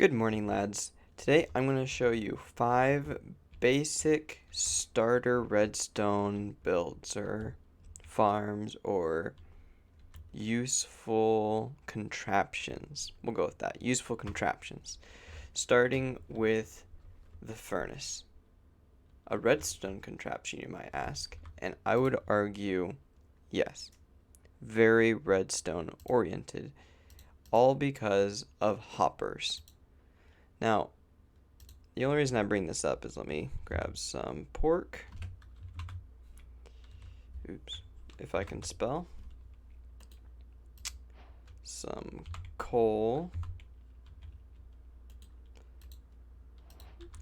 Good morning, lads. Today I'm going to show you 5 basic starter redstone builds or farms or useful contraptions. We'll go with that. Useful contraptions. Starting with the furnace. A redstone contraption, you might ask, and I would argue yes. Very redstone oriented, all because of hoppers. Now, the only reason I bring this up is let me grab some pork. Oops, if I can spell. Some coal.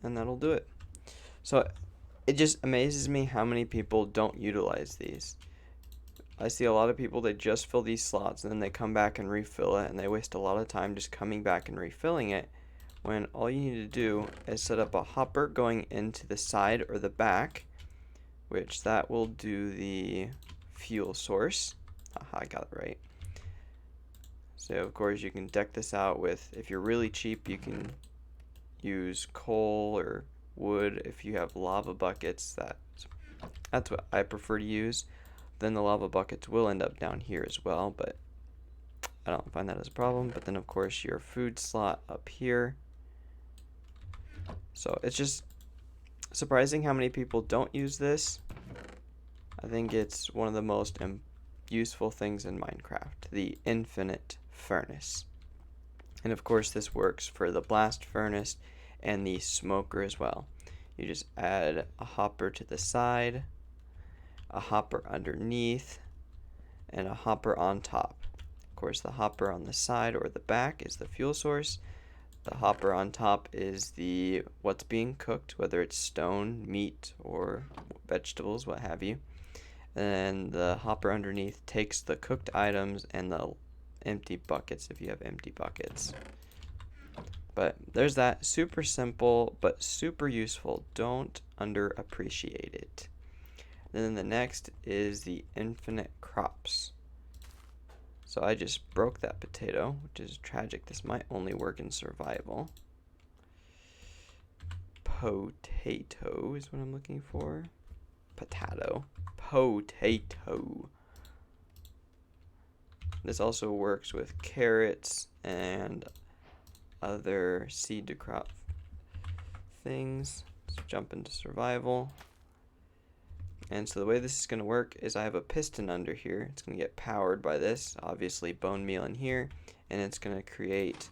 And that'll do it. So it just amazes me how many people don't utilize these. I see a lot of people that just fill these slots and then they come back and refill it, and they waste a lot of time just coming back and refilling it, when all you need to do is set up a hopper going into the side or the back, which that will do the fuel source. Aha, I got it right. So of course you can deck this out with, if you're really cheap, you can use coal or wood. If you have lava buckets, that's what I prefer to use. Then the lava buckets will end up down here as well, but I don't find that as a problem. But then of course your food slot up here. So it's just surprising how many people don't use this. I think it's one of the most useful things in Minecraft, the infinite furnace. And of course this works for the blast furnace and the smoker as well. You just add a hopper to the side, a hopper underneath, and a hopper on top. Of course the hopper on the side or the back is the fuel source. The hopper on top is the what's being cooked, whether it's stone, meat, or vegetables, what have you. And the hopper underneath takes the cooked items and the empty buckets if you have empty buckets. But there's that. Super simple, but super useful. Don't underappreciate it. Then the next is the infinite crops. So I just broke that potato, which is tragic. This might only work in survival. Potato is what I'm looking for. Potato. Potato. This also works with carrots and other seed to crop things. Let's jump into survival. And so the way this is going to work is I have a piston under here. It's going to get powered by this, obviously bone meal in here, and it's going to create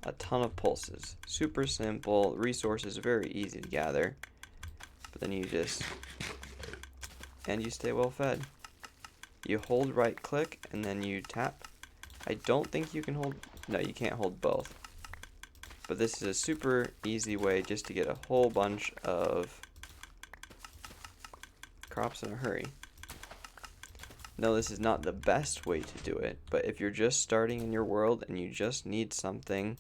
a ton of pulses. Super simple. Resources are very easy to gather. But then you stay well fed. You hold right click and then you tap. I don't think you can hold, no, you can't hold both. But this is a super easy way just to get a whole bunch of crops in a hurry. No, this is not the best way to do it, but if you're just starting in your world and you just need something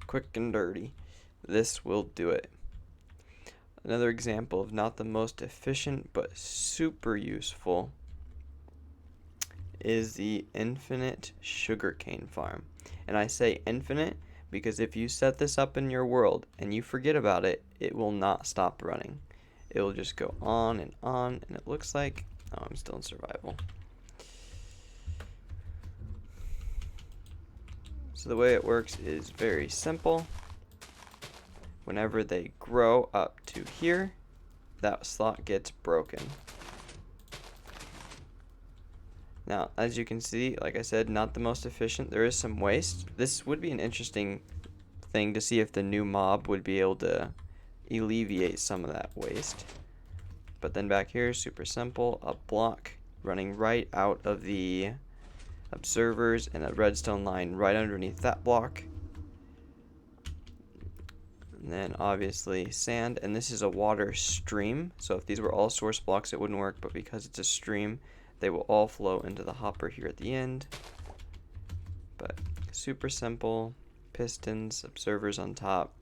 quick and dirty, this will do it. Another example of not the most efficient but super useful is the infinite sugarcane farm. And I say infinite because if you set this up in your world and you forget about it, it will not stop running. It will just go on, and it looks like, oh, I'm still in survival. So the way it works is very simple. Whenever they grow up to here, that slot gets broken. Now, as you can see, like I said, not the most efficient. There is some waste. This would be an interesting thing to see if the new mob would be able to alleviate some of that waste. But then back here, super simple, a block running right out of the observers and a redstone line right underneath that block. And then obviously sand, and this is a water stream, so if these were all source blocks it wouldn't work, but because it's a stream they will all flow into the hopper here at the end. But super simple, pistons, observers on top.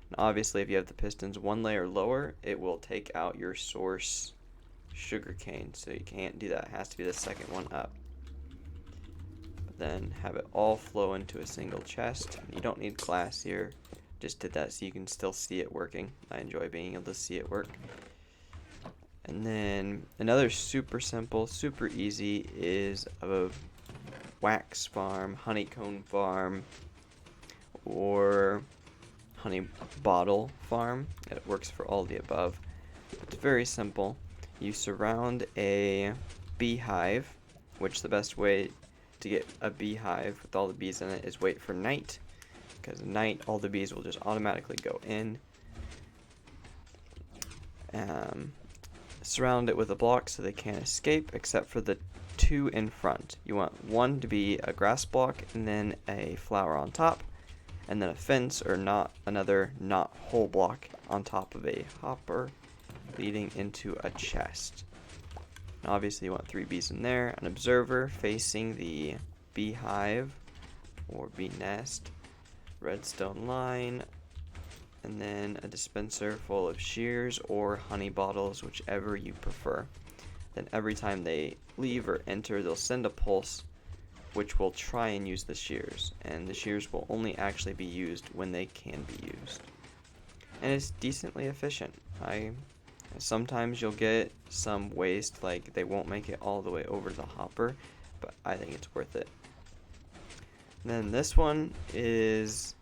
And obviously if you have the pistons one layer lower, it will take out your source sugarcane, so you can't do that. It has to be the second one up. But then have it all flow into a single chest. You don't need glass here. Just did that so you can still see it working. I enjoy being able to see it work. And then another super simple, super easy is a wax farm, honeycomb farm, or honey bottle farm. It works for all the above. It's very simple. You surround a beehive, which the best way to get a beehive with all the bees in it is wait for night, because at night all the bees will just automatically go in. Surround it with a block so they can't escape, except for the two in front. You want one to be a grass block and then a flower on top, and then a fence or another not whole block on top of a hopper leading into a chest. And obviously you want 3 bees in there, an observer facing the beehive or bee nest, redstone line, and then a dispenser full of shears or honey bottles, whichever you prefer. Then every time they leave or enter, they'll send a pulse which will try and use the shears, and the shears will only actually be used when they can be used. And it's decently efficient. Sometimes you'll get some waste, like they won't make it all the way over to the hopper, but I think it's worth it. Then this one is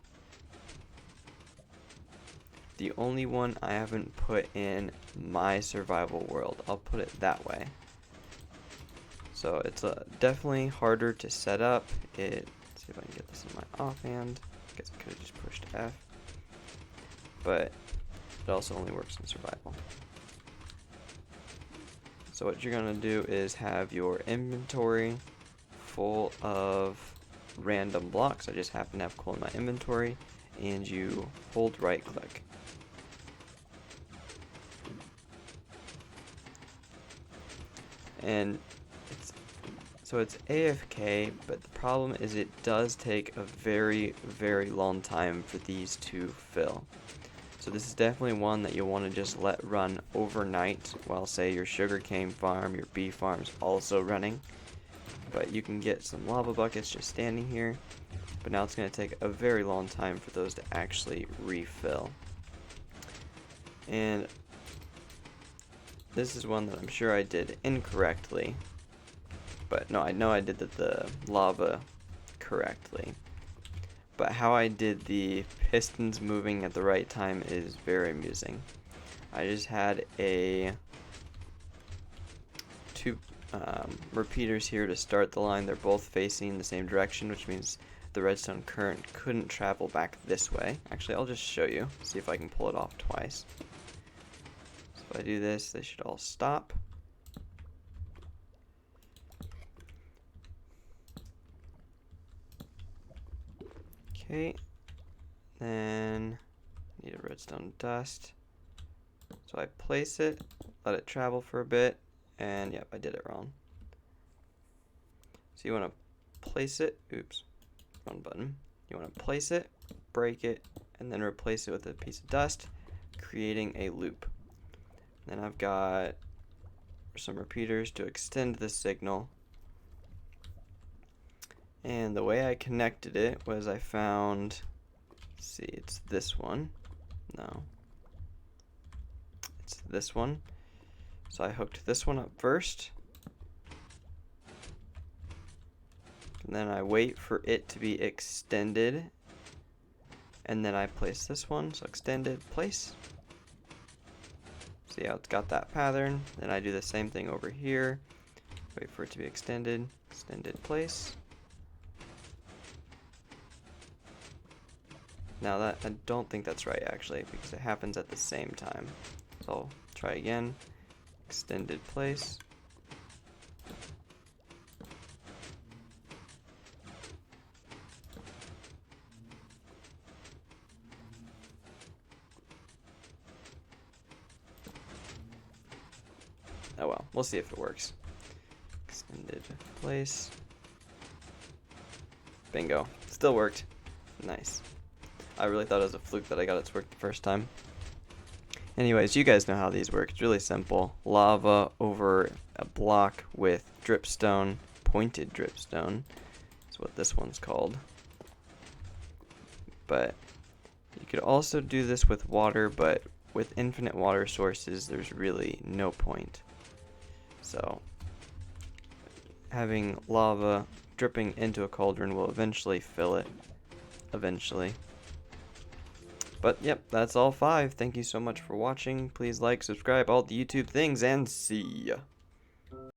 the only one I haven't put in my survival world. I'll put it that way. So it's definitely harder to set up. Let's see if I can get this in my offhand. I guess I could have just pushed F. But it also only works in survival. So what you're going to do is have your inventory full of random blocks. I just happen to have coal in my inventory. And you hold right click. And it's AFK, but the problem is it does take a very, very long time for these to fill. So this is definitely one that you'll want to just let run overnight while, say, your sugarcane farm, your bee farm's also running. But you can get some lava buckets just standing here, but now it's going to take a very long time for those to actually refill. And this is one that I'm sure I did incorrectly. But no, I know I did the lava correctly. But how I did the pistons moving at the right time is very amusing. I just had two repeaters here to start the line. They're both facing the same direction, which means the redstone current couldn't travel back this way. Actually, I'll just show you, see if I can pull it off twice. So if I do this, they should all stop. Okay, then need a redstone dust. So I place it, let it travel for a bit, and yep, I did it wrong. So you want to place it, oops, wrong button. You want to place it, break it, and then replace it with a piece of dust, creating a loop. Then I've got some repeaters to extend the signal. And the way I connected it was I found, let's see, it's this one. No. It's this one. So I hooked this one up first. And then I wait for it to be extended. And then I place this one, so extended, place. See how it's got that pattern. Then I do the same thing over here. Wait for it to be extended, extended, place. Now that, I don't think that's right actually, because it happens at the same time. So I'll try again, extended place. Oh well, we'll see if it works. Extended place. Bingo, still worked. Nice. I really thought it was a fluke that I got it to work the first time. Anyways, you guys know how these work. It's really simple. Lava over a block with dripstone, pointed dripstone. That's That's what this one's called. But you could also do this with water, but with infinite water sources, there's really no point. So having lava dripping into a cauldron will eventually fill it. Eventually. But yep, that's all 5. Thank you so much for watching. Please like, subscribe, all the YouTube things, and see ya.